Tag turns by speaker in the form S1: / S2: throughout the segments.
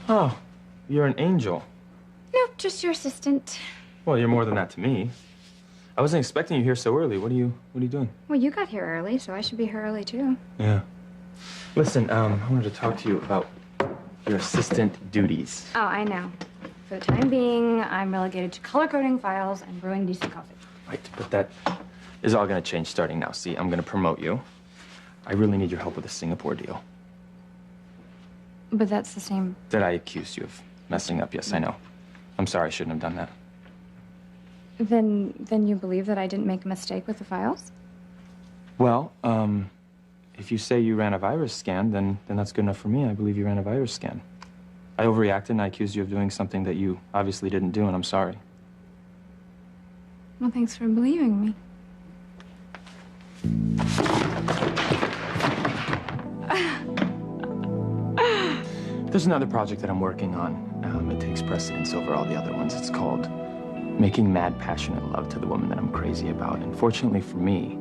S1: Oh, you're an angel.
S2: No, just your assistant.
S1: Well, you're more than that to me. I wasn't expecting you here so early. What are you doing?
S2: Well, you got here early, so I should be here early, too.
S1: Yeah. Listen, I wanted to talk to you about your assistant duties.
S2: Oh, I know. For the time being, I'm relegated to color coding files and brewing decent coffee.
S1: Right, but that is all going to change starting now. See, I'm going to promote you. I really need your help with the Singapore deal.
S2: But that's the same.
S1: That I accused you of messing up. Yes, I know. I'm sorry, I shouldn't have done that.
S2: Then you believe that I didn't make a mistake with the files?
S1: Well, if you say you ran a virus scan, then that's good enough for me. I believe you ran a virus scan. I overreacted and I accused you of doing something that you obviously didn't do, and I'm sorry.
S2: Well, thanks for believing me.
S1: There's another project that I'm working on. It takes precedence over all the other ones. It's called Making Mad, Passionate Love to the Woman That I'm Crazy About. And fortunately for me,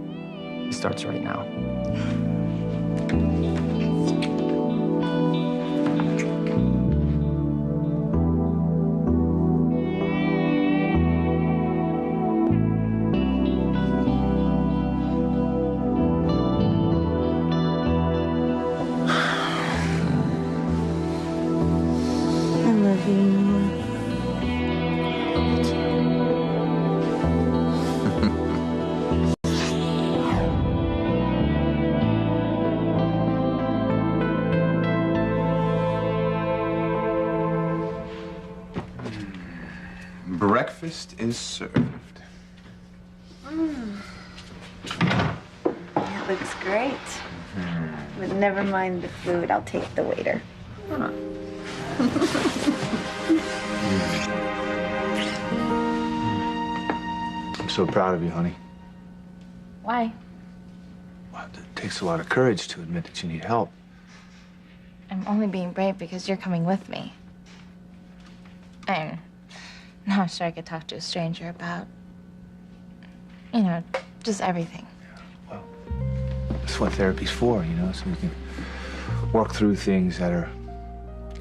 S1: it starts right now.
S3: Breakfast is served.
S4: It looks great. But never mind the food. I'll take the waiter.
S3: I'm so proud of you, honey.
S4: Why?
S3: Well, it takes a lot of courage to admit that you need help.
S4: I'm only being brave because you're coming with me. I'm not sure I could talk to a stranger about, just everything.
S3: Well, that's what therapy's for, so we can work through things that are,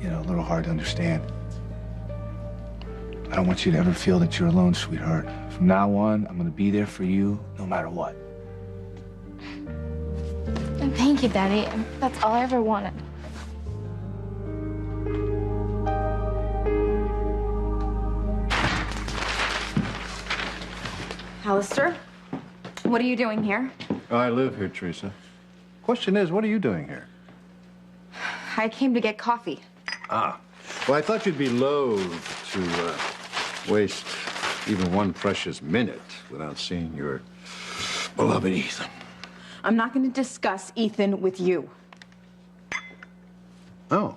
S3: a little hard to understand. I don't want you to ever feel that you're alone, sweetheart. From now on, I'm gonna be there for you no matter what.
S4: Thank you, Daddy. That's all I ever wanted.
S5: Alistair, what are you doing here?
S6: I live here, Teresa. Question is, what are you doing here?
S5: I came to get coffee.
S6: Ah. Well, I thought you'd be loath to waste even one precious minute without seeing your beloved Ethan.
S5: I'm not going to discuss Ethan with you.
S6: Oh,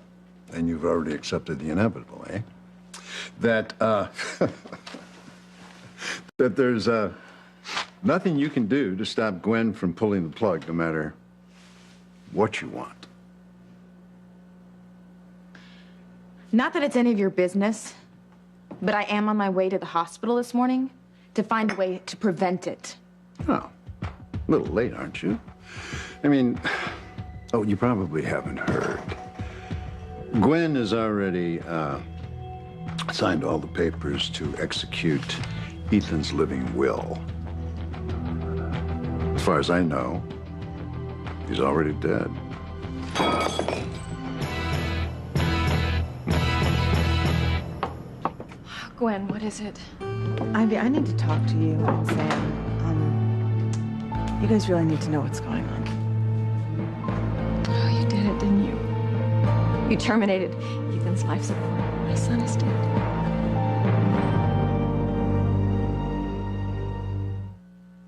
S6: and you've already accepted the inevitable, eh? That, that there's nothing you can do to stop Gwen from pulling the plug, no matter what you want.
S5: Not that it's any of your business, but I am on my way to the hospital this morning to find a way to prevent it.
S6: Oh, a little late, aren't you? I mean, oh, you probably haven't heard. Gwen has already signed all the papers to execute Ethan's living will. As far as I know, he's already dead.
S5: Gwen, what is it? Ivy, I need to talk to you and Sam. You guys really need to know what's going on. Oh, you did it, didn't you? You terminated Ethan's life support. My son is dead.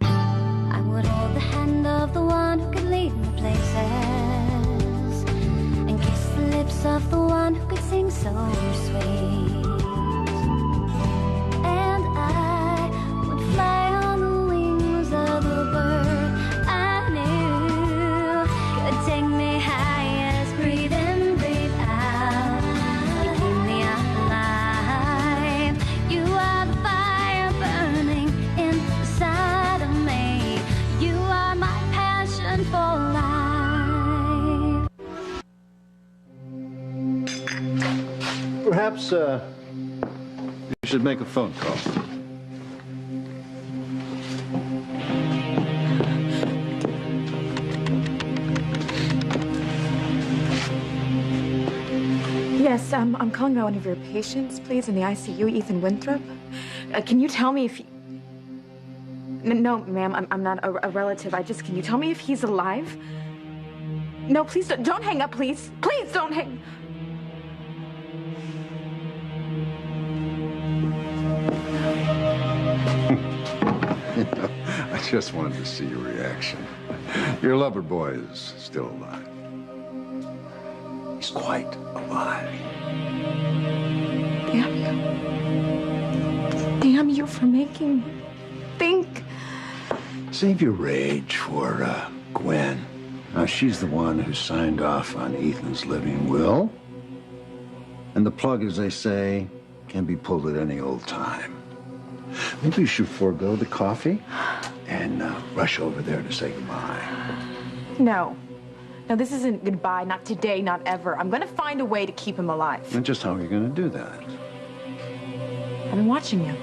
S7: I would hold the hand of the one who could lead me places and kiss the lips of the one who could sing so sweet. And I would fly on the wings of a bird I knew could take me high as breathe in, breathe out. You keep me alive.
S6: Perhaps, you should make a phone call.
S5: Yes, I'm calling about one of your patients, please, in the ICU, Ethan Winthrop. Can you tell me if he... No, ma'am, I'm not a relative. Can you tell me if he's alive? No, please don't hang up, please. Please don't hang...
S6: I just wanted to see your reaction. Your lover boy is still alive. He's quite alive.
S5: Damn you. Damn you for making me think.
S6: Save your rage for Gwen. Now, she's the one who signed off on Ethan's living will. And the plug, as they say, can be pulled at any old time. Maybe you should forego the coffee and rush over there to say goodbye.
S5: No. No, this isn't goodbye. Not today, not ever. I'm gonna find a way to keep him alive.
S6: And just how are you going to do that?
S5: I've been watching you.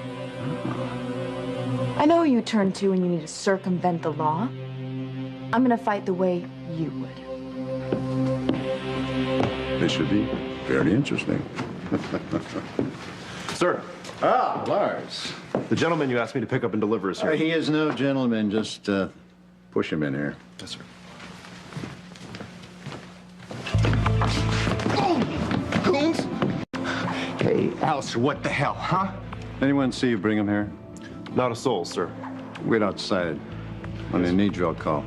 S5: I know who you turn to when you need to circumvent the law. I'm gonna fight the way you would.
S6: This should be very interesting.
S8: Sir.
S6: Ah, Lars.
S8: The gentleman you asked me to pick up and deliver is here.
S6: He is no gentleman. Just push him in here.
S8: Yes, sir.
S9: Goons? Hey, Alistair, what the hell, huh?
S6: Anyone see you bring him here?
S8: Not a soul, sir.
S6: Wait outside. When I need you, I'll call.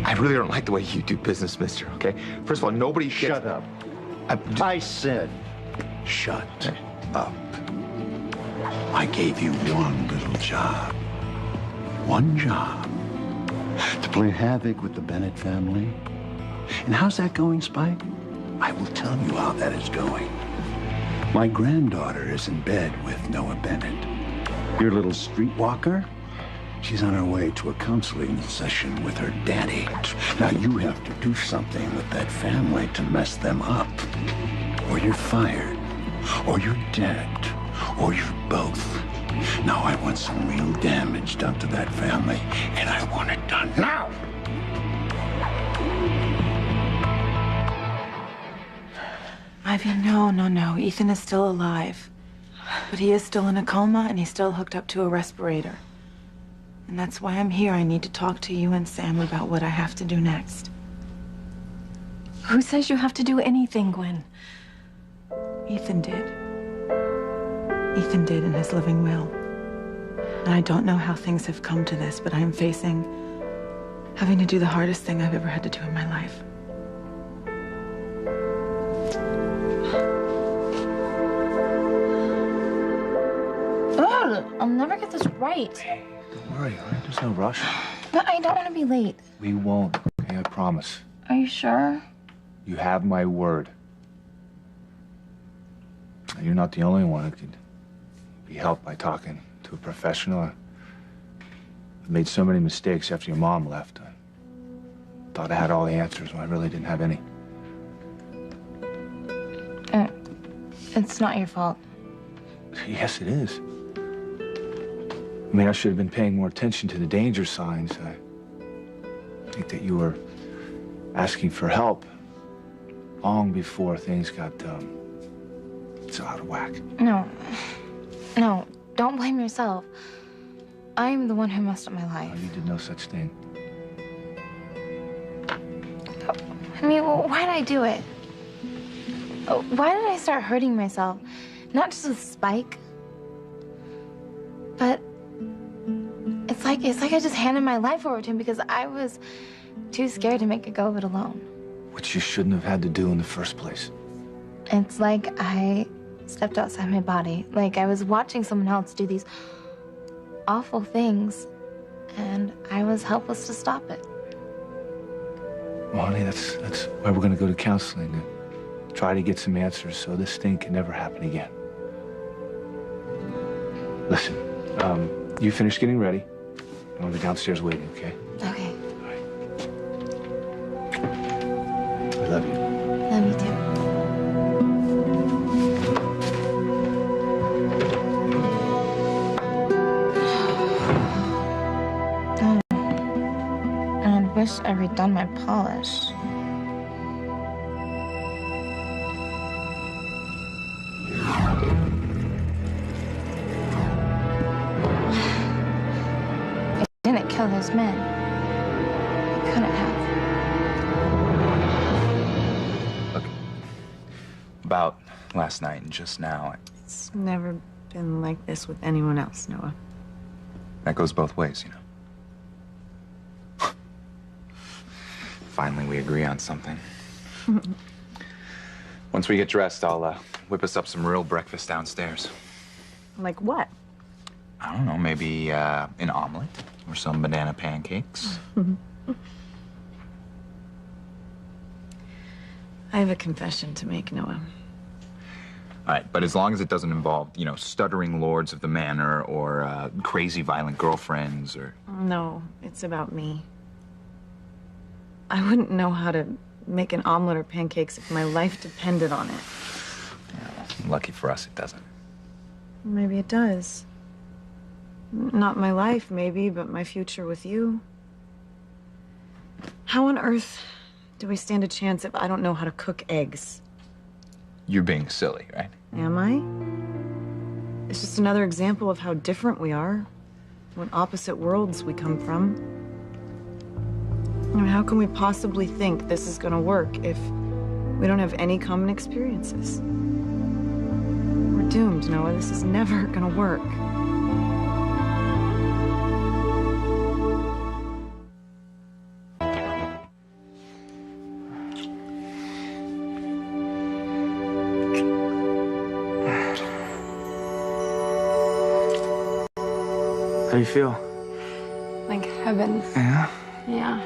S9: I really don't like the way you do business, mister, okay? First of all, nobody
S6: Shut up. I said, shut up. I gave you one little job. One job. To play havoc with the Bennett family. And how's that going, Spike? I will tell you how that is going. My granddaughter is in bed with Noah Bennett. Your little streetwalker? She's on her way to a counseling session with her daddy. Now you have to do something with that family to mess them up. Or you're fired. Or you're dead. Or you're both. Now I want some real damage done to that family, and I want it done now.
S5: Ivy, no. Ethan is still alive. But he is still in a coma, and he's still hooked up to a respirator. And that's why I'm here. I need to talk to you and Sam about what I have to do next.
S2: Who says you have to do anything, Gwen?
S5: Ethan did. Ethan did in his living will. And I don't know how things have come to this, but I am facing having to do the hardest thing I've ever had to do in my life.
S4: Ugh, I'll never get this right.
S3: Hey, don't worry, all right? There's no rush.
S4: But I don't want to be late.
S3: We won't, okay? I promise.
S4: Are you sure?
S3: You have my word. You're not the only one who could be helped by talking to a professional. I made so many mistakes after your mom left. I thought I had all the answers when I really didn't have any.
S4: It's not your fault.
S3: Yes, it is. I mean, I should have been paying more attention to the danger signs. I think that you were asking for help long before things got so out of whack.
S4: No, don't blame yourself. I'm the one who messed up my life.
S3: You did no such thing.
S4: I mean, why did I do it? Why did I start hurting myself? Not just with Spike, but it's like I just handed my life over to him because I was too scared to make a go of it alone.
S3: Which you shouldn't have had to do in the first place.
S4: It's like I stepped outside my body. Like I was watching someone else do these awful things, and I was helpless to stop it.
S3: Well, honey, that's why we're going to go to counseling to try to get some answers so this thing can never happen again. Listen, you finish getting ready. I'll be downstairs waiting, okay?
S4: Okay.
S3: All right. I love you.
S4: wish I redone my polish. I didn't kill those men. I couldn't have.
S10: Look, about last night and just now,
S5: It's never been like this with anyone else, Noah.
S10: that goes both ways, you know. Finally, we agree on something. Once we get dressed, I'll whip us up some real breakfast downstairs.
S5: Like what?
S10: I don't know, maybe an omelet or some banana pancakes.
S5: I have a confession to make, Noah.
S10: All right, but as long as it doesn't involve, you know, stuttering lords of the manor or crazy violent girlfriends or...
S5: No, it's about me. I wouldn't know how to make an omelet or pancakes if my life depended on it.
S10: Yeah, lucky for us, it doesn't.
S5: Maybe it does. Not my life, maybe, but my future with you. How on earth do we stand a chance if I don't know how to cook eggs?
S10: You're being silly, right?
S5: Am I? It's just another example of how different we are, what opposite worlds we come from. I mean, how can we possibly think this is gonna work if we don't have any common experiences? We're doomed, Noah. This is never gonna work.
S1: How do you feel?
S2: Like heaven.
S1: Yeah?
S2: Yeah.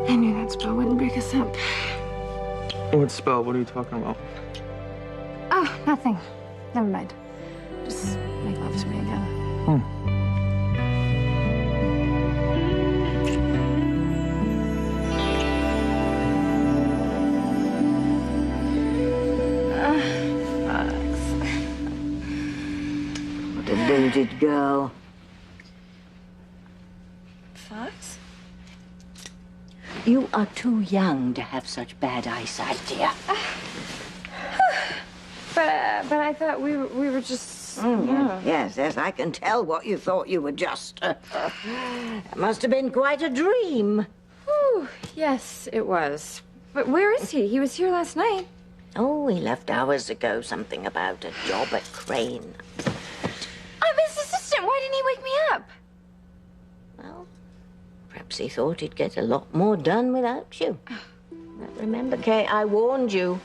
S2: I knew that spell wouldn't break us up.
S1: What spell? What are you talking about?
S2: Oh, nothing. Never mind. Just make love to me again.
S11: What a deluded girl.
S2: Fox?
S11: You are too young to have such bad eyesight, dear.
S2: But I thought we were just...
S11: Yes, I can tell what you thought you were just. It must have been quite a dream.
S2: Whew, yes, it was. But where is he? He was here last night.
S11: Oh, he left hours ago. Something about a job at Crane.
S2: I'm his assistant. Why didn't he wake me up?
S11: Well, perhaps he thought he'd get a lot more done without you. But remember, Kay, I warned you.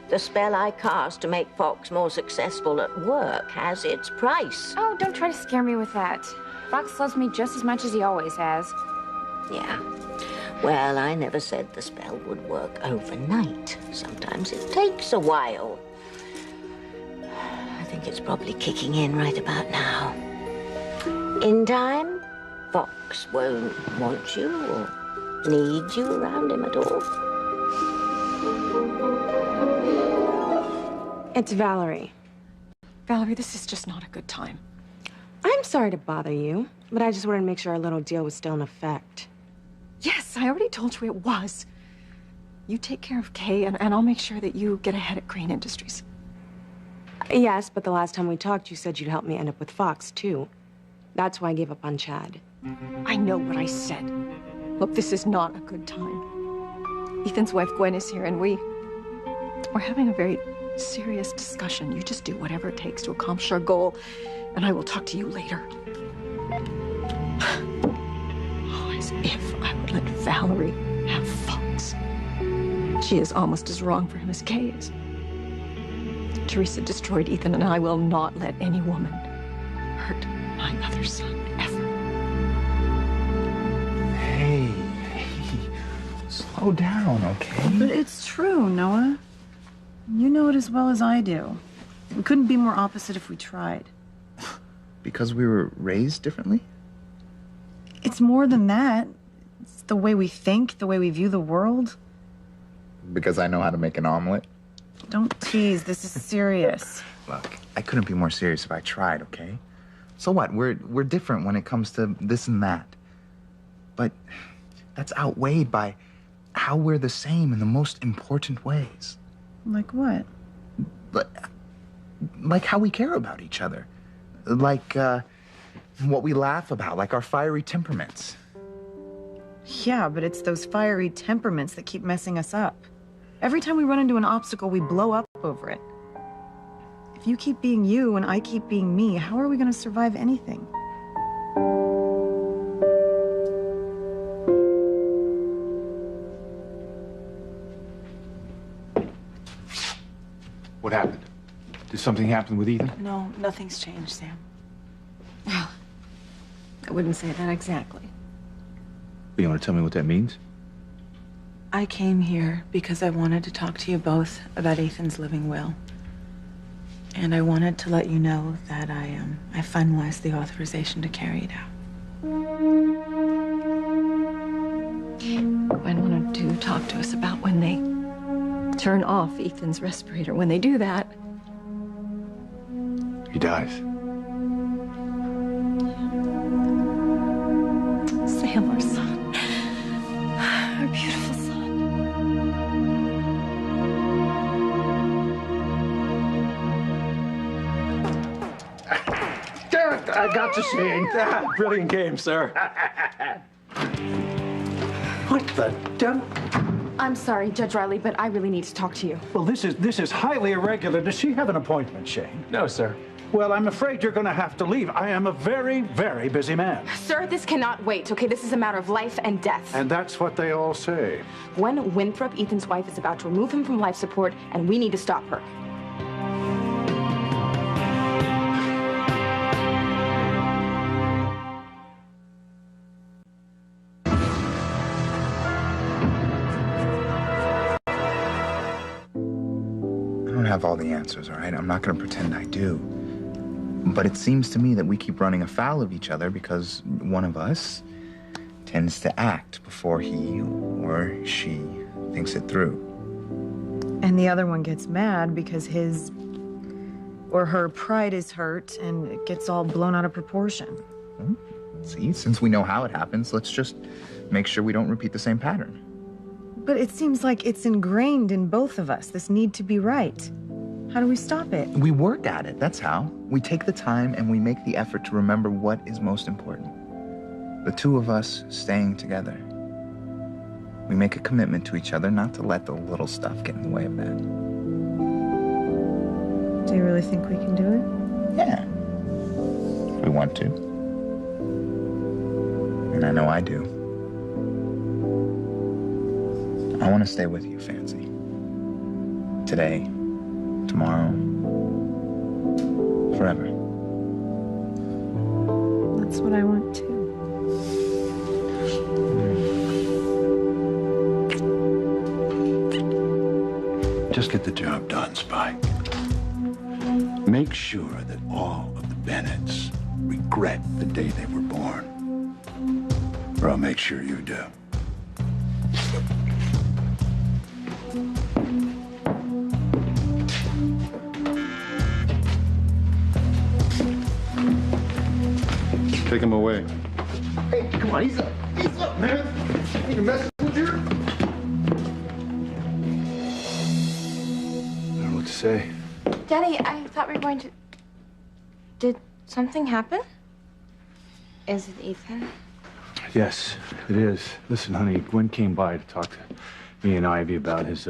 S11: The spell I cast to make Fox more successful at work has its price.
S2: Oh, don't try to scare me with that. Fox loves me just as much as he always has.
S11: Yeah. Well, I never said the spell would work overnight. Sometimes it takes a while. I think it's probably kicking in right about now. In time, Fox won't want you or need you around him at all.
S12: It's Valerie.
S13: Valerie, this is just not a good time.
S12: I'm sorry to bother you, but I just wanted to make sure our little deal was still in effect.
S13: Yes, I already told you it was. You take care of Kay, and I'll make sure that you get ahead at Crane Industries.
S12: Yes, but the last time we talked, you said you'd help me end up with Fox, too. That's why I gave up on Chad.
S13: I know what I said. Look, this is not a good time. Ethan's wife, Gwen, is here, and we're having a very serious discussion. You just do whatever it takes to accomplish our goal, and I will talk to you later. Oh, as if I would let Valerie have Fox. She is almost as wrong for him as Kay is. Teresa destroyed Ethan, and I will not let any woman hurt my other son, ever.
S10: Hey, slow down, okay?
S5: But it's true, Noah. You know it as well as I do. We couldn't be more opposite if we tried.
S10: Because we were raised differently?
S5: It's more than that. It's the way we think, the way we view the world.
S10: Because I know how to make an omelet?
S5: Don't tease. This is serious.
S10: Look, I couldn't be more serious if I tried, okay? So what? We're different when it comes to this and that. But that's outweighed by how we're the same in the most important ways.
S5: Like what?
S10: Like how we care about each other. Like, what we laugh about, like our fiery temperaments.
S5: Yeah, but it's those fiery temperaments that keep messing us up. Every time we run into an obstacle, we blow up over it. If you keep being you and I keep being me, how are we going to survive anything?
S3: What happened? Did something happen with Ethan?
S5: No, nothing's changed, Sam.
S13: Well, I wouldn't say that exactly.
S3: You want to tell me what that means?
S5: I came here because I wanted to talk to you both about Ethan's living will. And I wanted to let you know that I finalized the authorization to carry it out.
S13: Gwen wanted to talk to us about when they turn off Ethan's respirator. When they do that,
S3: He dies.
S13: Sam, our son, our beautiful son.
S9: I got you, Shane.
S1: Brilliant game, sir.
S9: What the devil?
S14: I'm sorry, Judge Riley, but I really need to talk to you.
S9: Well, this is highly irregular. Does she have an appointment, Shane?
S1: No, sir.
S9: Well, I'm afraid you're going to have to leave. I am a very, very busy man.
S14: Sir, this cannot wait, okay? This is a matter of life and death.
S9: And that's what they all say.
S14: Gwen Winthrop, Ethan's wife, is about to remove him from life support, and we need to stop her.
S10: I don't have all the answers, all right? I'm not going to pretend I do. But it seems to me that we keep running afoul of each other because one of us tends to act before he or she thinks it through.
S5: And the other one gets mad because his or her pride is hurt and it gets all blown out of proportion.
S10: Well, see, since we know how it happens, let's just make sure we don't repeat the same pattern.
S5: But it seems like it's ingrained in both of us, this need to be right. How do we stop it?
S10: We work at it, that's how. We take the time and we make the effort to remember what is most important. The two of us staying together. We make a commitment to each other not to let the little stuff get in the way of that.
S5: Do you really think we can do it?
S10: Yeah. If we want to. And I know I do. I want to stay with you, Fancy. Today, tomorrow, forever.
S5: That's what I want too.
S6: Just get the job done, Spike. Make sure that all of the Bennetts regret the day they were born. Or I'll make sure you do. Take him away.
S9: Hey, come on, ease up, man. Need a messenger?
S3: I don't know what to say.
S4: Daddy, I thought we were going to... Did something happen? Is it Ethan?
S3: Yes, it is. Listen, honey, Gwen came by to talk to me and Ivy about his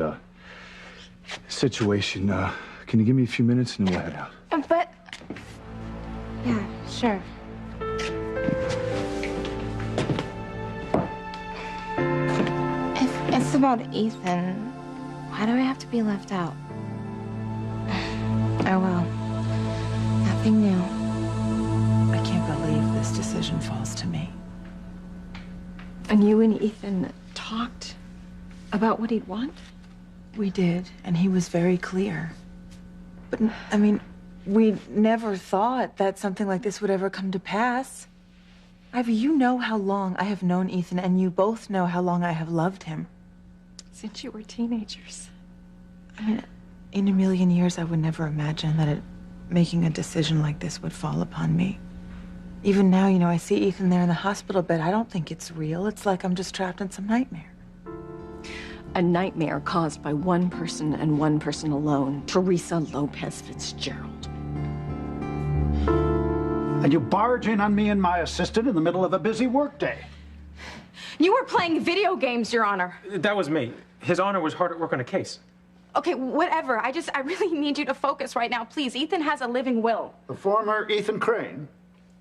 S3: situation. Can you give me a few minutes and then we'll head out?
S4: But... Yeah, sure. If it's about Ethan, why do I have to be left out? Oh well. Nothing new.
S5: I can't believe this decision falls to me.
S13: And you and Ethan talked about what he'd want?
S5: We did, and he was very clear. But, I mean, we never thought that something like this would ever come to pass. Ivy, you know how long I have known Ethan, and you both know how long I have loved him.
S13: Since you were teenagers.
S5: I mean, in a million years, I would never imagine that making a decision like this would fall upon me. Even now, you know, I see Ethan there in the hospital bed. I don't think it's real. It's like I'm just trapped in some nightmare.
S13: A nightmare caused by one person and one person alone, Teresa Lopez Fitzgerald.
S15: And you barge in on me and my assistant in the middle of a busy workday.
S14: You were playing video games, Your Honor.
S16: That was me. His Honor was hard at work on a case.
S14: Okay, whatever. I really need you to focus right now, please. Ethan has a living will.
S15: The former Ethan Crane.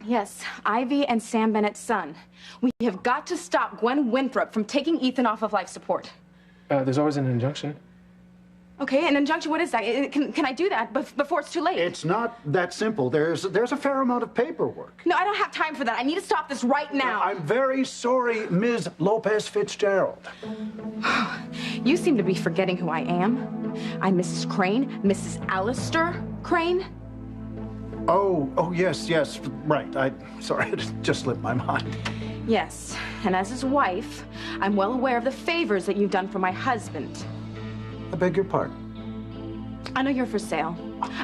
S14: Yes, Ivy and Sam Bennett's son. We have got to stop Gwen Winthrop from taking Ethan off of life support.
S16: There's always an injunction.
S14: Okay, an injunction, what is that? Can I do that before it's too late?
S15: It's not that simple. There's a fair amount of paperwork.
S14: No, I don't have time for that. I need to stop this right now.
S15: I'm very sorry, Ms. Lopez Fitzgerald.
S14: You seem to be forgetting who I am. I'm Mrs. Crane, Mrs. Alistair Crane.
S15: Oh, yes, right. Sorry, it just slipped my mind.
S14: Yes, and as his wife, I'm well aware of the favors that you've done for my husband.
S15: I beg your pardon.
S14: I know you're for sale.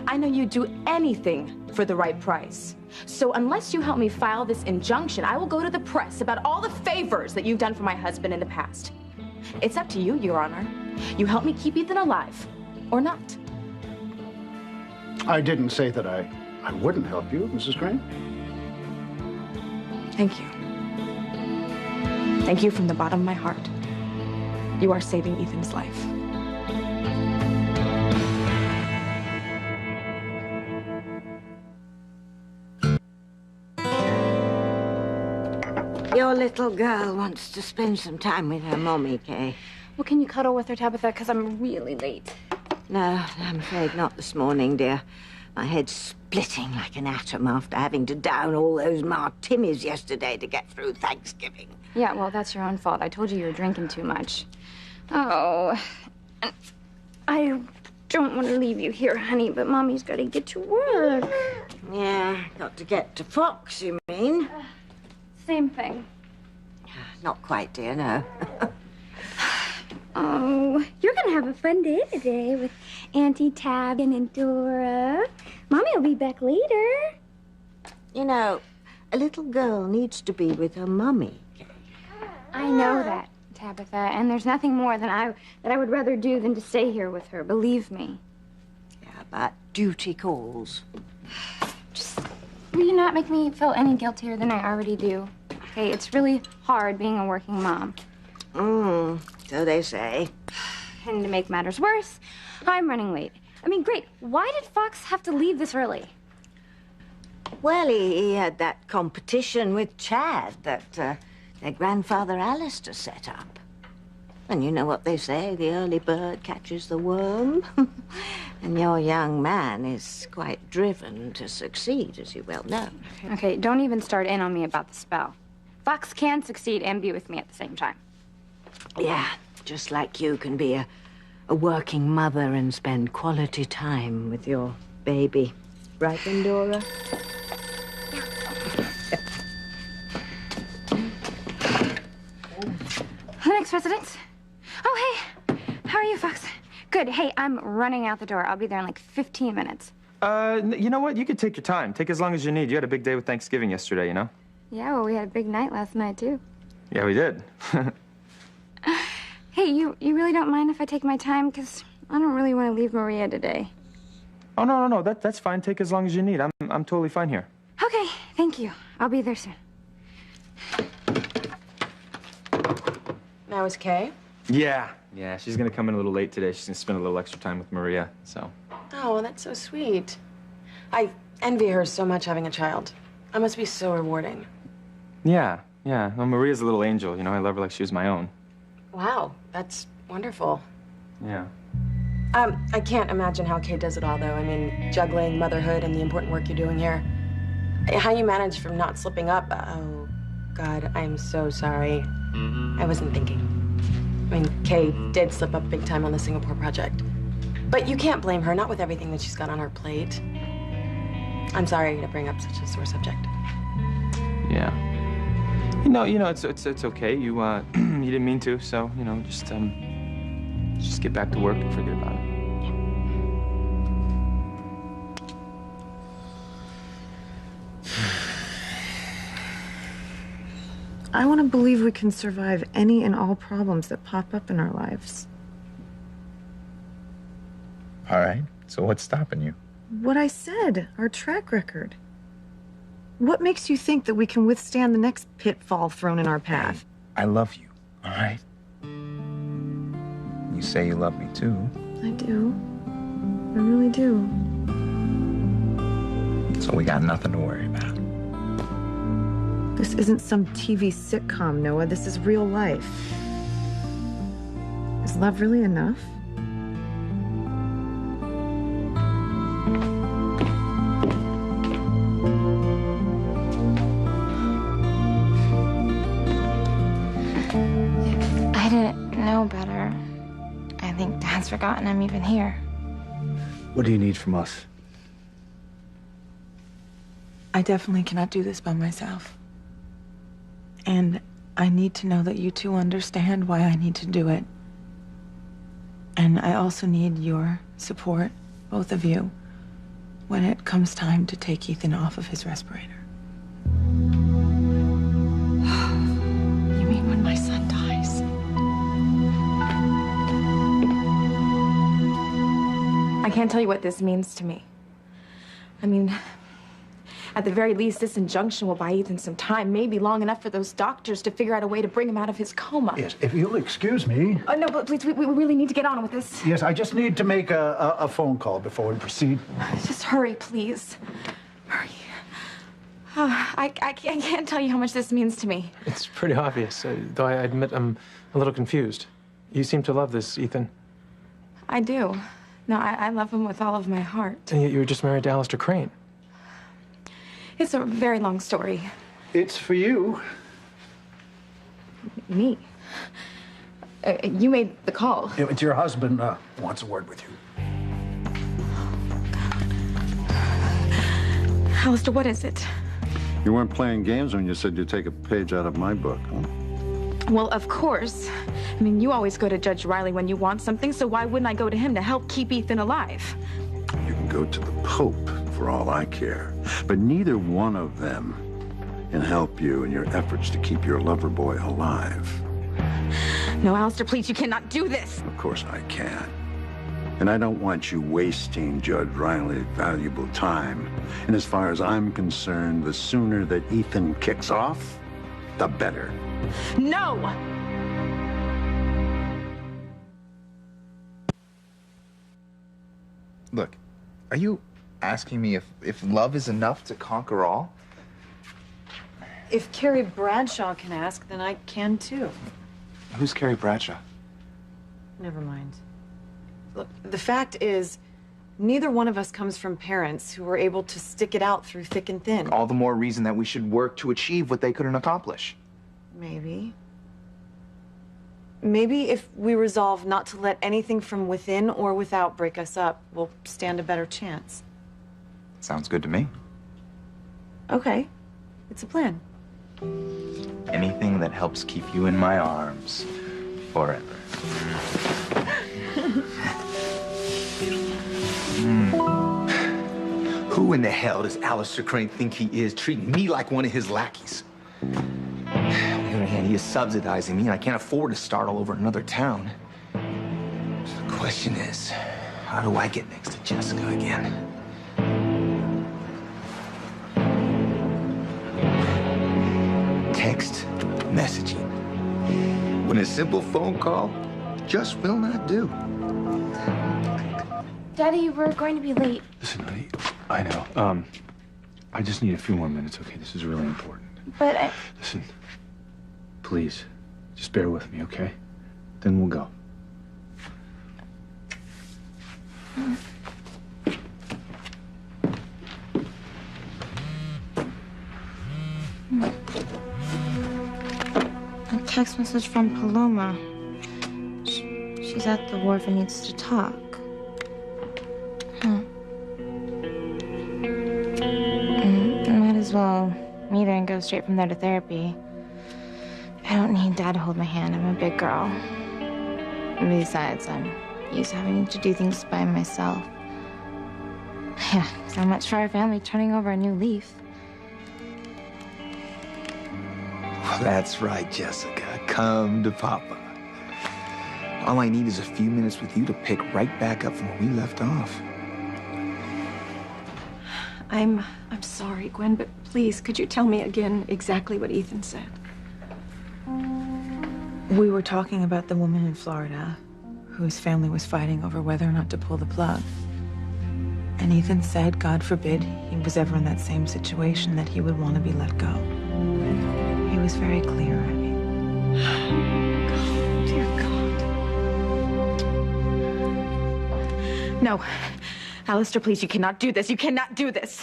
S14: I know you'd do anything for the right price. So unless you help me file this injunction, I will go to the press about all the favors that you've done for my husband in the past. It's up to you, Your Honor. You help me keep Ethan alive, or not.
S15: I didn't say that I wouldn't help you, Mrs. Crane.
S14: Thank you. Thank you from the bottom of my heart. You are saving Ethan's life.
S11: Your little girl wants to spend some time with her mommy, Kay.
S2: Well, can you cuddle with her, Tabitha? Because I'm really late.
S11: No, I'm afraid not this morning, dear. My head's splitting like an atom after having to down all those martinis yesterday to get through Thanksgiving.
S2: Yeah, well, that's your own fault. I told you were drinking too much. Oh, I don't want to leave you here, honey, but Mommy's got to get to work.
S11: Yeah, got to get to Fox, you mean?
S2: Same thing.
S11: Not quite, dear, no.
S17: Oh, you're gonna have a fun day today with Auntie Tab and Dora. Mommy will be back later.
S11: You know, a little girl needs to be with her mummy.
S2: I know that, Tabitha, and there's nothing more that I would rather do than to stay here with her, believe me.
S11: Yeah, but duty calls.
S2: Will you not make me feel any guiltier than I already do? Okay, it's really hard being a working mom.
S11: So they say.
S2: And to make matters worse, I'm running late. I mean, great. Why did Fox have to leave this early?
S11: Well, he had that competition with Chad that their grandfather Alistair set up. And you know what they say, the early bird catches the worm. And your young man is quite driven to succeed, as you well know.
S2: Okay, don't even start in on me about the spell. Fox can succeed and be with me at the same time.
S11: Yeah, just like you can be a working mother and spend quality time with your baby. Right, Dora?
S2: The next residence. Oh, hey. How are you, Fox? Good. Hey, I'm running out the door. I'll be there in like 15 minutes.
S1: You know what? You could take your time. Take as long as you need. You had a big day with Thanksgiving yesterday, you know?
S2: Yeah, well, we had a big night last night, too.
S1: Yeah, we did.
S2: Hey, you really don't mind if I take my time? Because I don't really want to leave Maria today.
S1: Oh, no. That's fine. Take as long as you need. I'm totally fine here.
S2: Okay, thank you. I'll be there soon.
S12: Now is Kay?
S1: Yeah, she's gonna come in a little late today. She's gonna spend a little extra time with Maria, so.
S12: Oh, that's so sweet. I envy her so much having a child. That must be so rewarding.
S1: Yeah. Well, Maria's a little angel, you know. I love her like she was my own.
S12: Wow, that's wonderful.
S1: Yeah.
S12: I can't imagine how Kay does it all, though. I mean, juggling motherhood and the important work you're doing here. How you manage from not slipping up. Oh, God, I'm so sorry. I wasn't thinking. I mean, Kay did slip up big time on the Singapore project. But you can't blame her, not with everything that she's got on her plate. I'm sorry to bring up such a sore subject.
S1: Yeah. You know, it's okay. You you didn't mean to, so just get back to work and forget about it.
S5: I want to believe we can survive any and all problems that pop up in our lives.
S10: All right. So what's stopping you?
S5: What I said, our track record. What makes you think that we can withstand the next pitfall thrown in our path?
S10: I love you, all right? You say you love me too.
S5: I do. I really do.
S10: So we got nothing to worry about.
S5: This isn't some TV sitcom, Noah. This is real life. Is love really enough?
S4: If I didn't know better, I think Dad's forgotten I'm even here.
S3: What do you need from us?
S5: I definitely cannot do this by myself. And I need to know that you two understand why I need to do it. And I also need your support, both of you, when it comes time to take Ethan off of his respirator.
S13: You mean when my son dies?
S14: I can't tell you what this means to me. I mean, at the very least, this injunction will buy Ethan some time, maybe long enough for those doctors to figure out a way to bring him out of his coma.
S15: Yes, if you'll excuse me.
S14: No, but please, we really need to get on with this.
S15: Yes, I just need to make a phone call before we proceed.
S14: Just hurry, please. Hurry. I can't tell you how much this means to me.
S16: It's pretty obvious, though I admit I'm a little confused. You seem to love this, Ethan.
S14: I do. No, I love him with all of my heart.
S16: And yet you were just married to Alistair Crane.
S14: It's a very long story.
S15: It's for you.
S14: Me? You made the call.
S15: It's your husband wants a word with you.
S14: Alistair, what is it?
S6: You weren't playing games when you said you'd take a page out of my book, huh?
S14: Well, of course. I mean, you always go to Judge Riley when you want something, so why wouldn't I go to him to help keep Ethan alive?
S6: You can go to the Pope for all I care. But neither one of them can help you in your efforts to keep your lover boy alive.
S14: No, Alistair, please, you cannot do this.
S6: Of course I can. And I don't want you wasting Judge Riley's valuable time. And as far as I'm concerned, the sooner that Ethan kicks off, the better.
S14: No!
S10: Look, are you asking me if love is enough to conquer all?
S5: If Carrie Bradshaw can ask, then I can too.
S10: Who's Carrie Bradshaw?
S5: Never mind. Look, the fact is, neither one of us comes from parents who were able to stick it out through thick and thin.
S10: All the more reason that we should work to achieve what they couldn't accomplish.
S5: Maybe. Maybe if we resolve not to let anything from within or without break us up, we'll stand a better chance.
S10: Sounds good to me.
S5: Okay. It's a plan.
S10: Anything that helps keep you in my arms forever.
S9: Who in the hell does Alistair Crane think he is, treating me like one of his lackeys? On the other hand, he is subsidizing me, and I can't afford to start all over in another town. So the question is, how do I get next to Jessica again? Text messaging. When a simple phone call just will not do.
S2: Daddy, we're going to be late.
S3: Listen, honey, I know. I just need a few more minutes, okay? This is really important.
S2: But I...
S3: Listen, please, just bear with me, okay? Then we'll go.
S4: A text message from Paloma. She's at the wharf and needs to talk. Might as well meet her and go straight from there to therapy. I don't need Dad to hold my hand. I'm a big girl. And besides, I'm used to having to do things by myself. Yeah, so much for our family turning over a new leaf.
S9: That's right, Jessica. Come to Papa. All I need is a few minutes with you to pick right back up from where we left off.
S13: I'm sorry, Gwen, but please, could you tell me again exactly what Ethan said?
S5: We were talking about the woman in Florida whose family was fighting over whether or not to pull the plug. And Ethan said, God forbid he was ever in that same situation, that he would want to be let go. He was very clear, I mean.
S13: God, dear God. No. Alistair, please, you cannot do this. You cannot do this.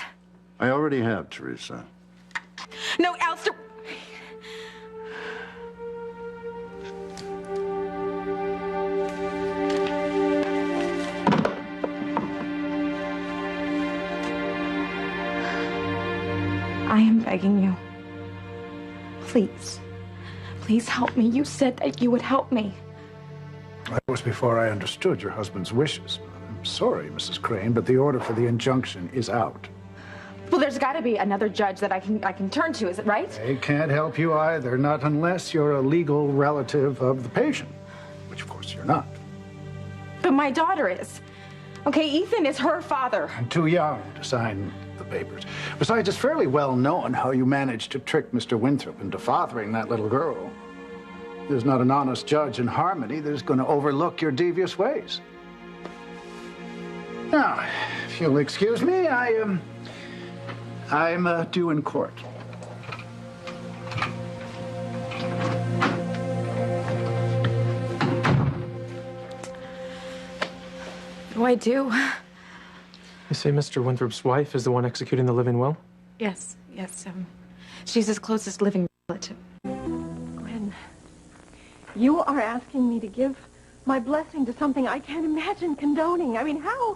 S6: I already have, Teresa.
S13: No, Alistair. I am begging you. Please. Please help me. You said that you would help me.
S15: That was before I understood your husband's wishes. I'm sorry, Mrs. Crane, but the order for the injunction is out.
S14: Well, there's got to be another judge that I can turn to, is it right?
S15: They can't help you either, not unless you're a legal relative of the patient, which of course you're not.
S14: But my daughter is. Okay, Ethan is her father.
S15: I'm too young to sign the papers. Besides, it's fairly well known how you managed to trick Mr. Winthrop into fathering that little girl. There's not an honest judge in Harmony that is going to overlook your devious ways. Now, if you'll excuse me, I'm due in court.
S13: What do I do?
S16: You say Mr. Winthrop's wife is the one executing the living will?
S13: Yes, she's his closest living relative.
S18: Gwen, you are asking me to give my blessing to something I can't imagine condoning. I mean, how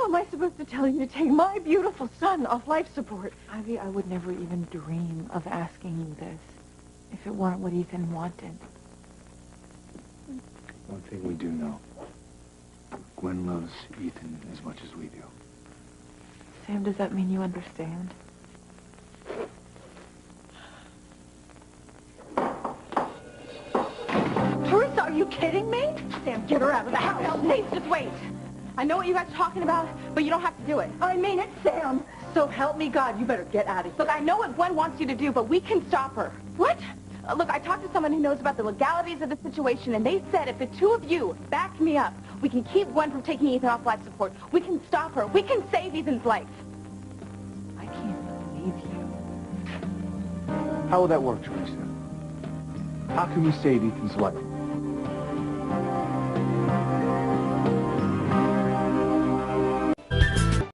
S18: am I supposed to tell you to take my beautiful son off life support? Ivy, I would never even dream of asking you this if it weren't what Ethan wanted.
S3: One thing we do know. Gwen loves Ethan as much as we do.
S18: Sam, does that mean you understand? Teresa, are you kidding me? Sam, get her out of the house. Please, just wait. I know what you guys are talking about, but you don't have to do it. I mean it, Sam. So help me God, you better get out of here. Look, I know what Gwen wants you to do, but we can stop her. What? Look, I talked to someone who knows about the legalities of the situation, and they said if the two of you back me up, we can keep Gwen from taking Ethan off life support. We can stop her. We can save Ethan's life. I can't believe you.
S3: How will that work, Teresa? How can we save Ethan's life?